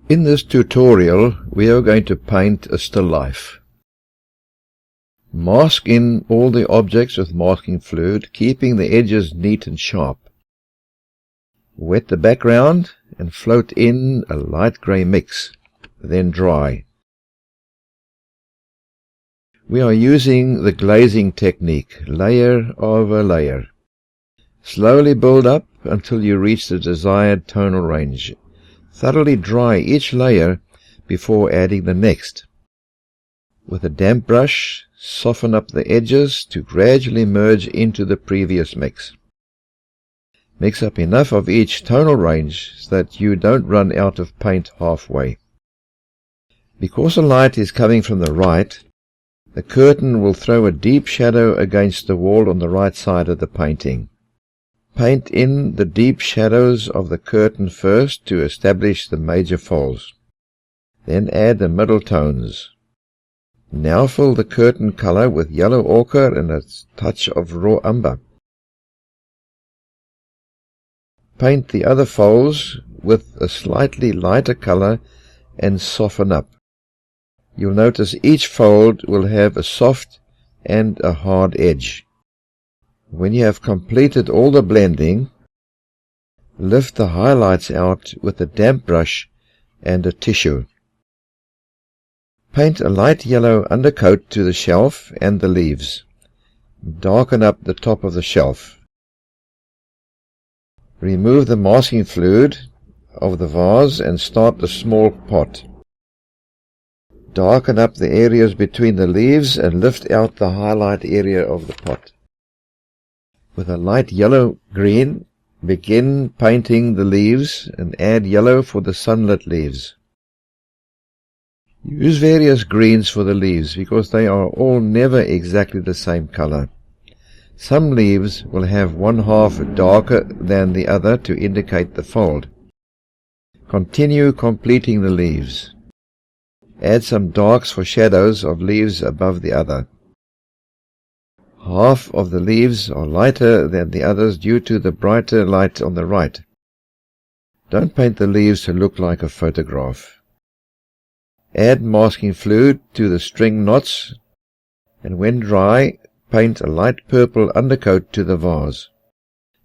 In this tutorial, we are going to paint a still life. Mask in all the objects with masking fluid, keeping the edges neat and sharp. Wet the background and float in a light grey mix, then dry. We are using the glazing technique, layer over layer. Slowly build up until you reach the desired tonal range. Thoroughly dry each layer before adding the next. With a damp brush, soften up the edges to gradually merge into the previous mix. Mix up enough of each tonal range so that you don't run out of paint halfway. Because the light is coming from the right, the curtain will throw a deep shadow against the wall on the right side of the painting. Paint in the deep shadows of the curtain first to establish the major folds. Then add the middle tones. Now fill the curtain color with yellow ochre and a touch of raw umber. Paint the other folds with a slightly lighter color and soften up. You'll notice each fold will have a soft and a hard edge. When you have completed all the blending, lift the highlights out with a damp brush and a tissue. Paint a light yellow undercoat to the shelf and the leaves. Darken up the top of the shelf. Remove the masking fluid of the vase and start the small pot. Darken up the areas between the leaves and lift out the highlight area of the pot. With a light yellow-green, begin painting the leaves and add yellow for the sunlit leaves. Use various greens for the leaves because they are all never exactly the same color. Some leaves will have one half darker than the other to indicate the fold. Continue completing the leaves. Add some darks for shadows of leaves above the other. Half of the leaves are lighter than the others due to the brighter light on the right. Don't paint the leaves to look like a photograph. Add masking fluid to the string knots, and when dry, paint a light purple undercoat to the vase.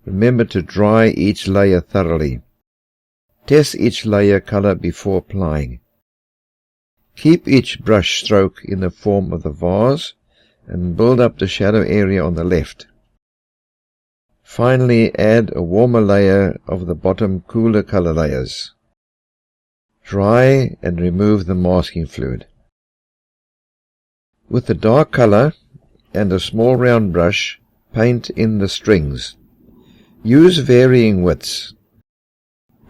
Remember to dry each layer thoroughly. Test each layer color before applying. Keep each brush stroke in the form of the vase and build up the shadow area on the left. Finally, add a warmer layer of the bottom cooler color layers. Dry and remove the masking fluid. With the dark color and a small round brush, paint in the strings. Use varying widths.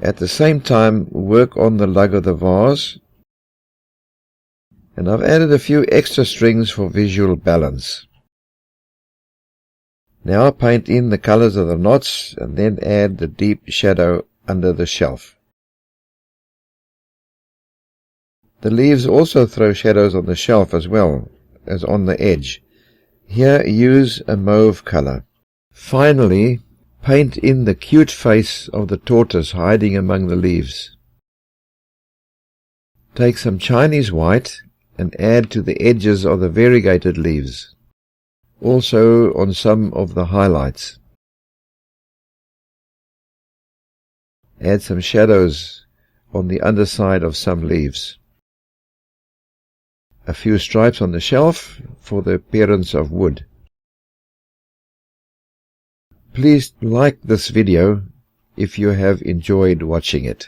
At the same time, work on the lug of the vase, and I've added a few extra strings for visual balance. Now paint in the colors of the knots and then add the deep shadow under the shelf. The leaves also throw shadows on the shelf as well as on the edge. Here use a mauve color. Finally, paint in the cute face of the tortoise hiding among the leaves. Take some Chinese white and add to the edges of the variegated leaves, also on some of the highlights. Add some shadows on the underside of some leaves. A few stripes on the shelf for the appearance of wood. Please like this video if you have enjoyed watching it.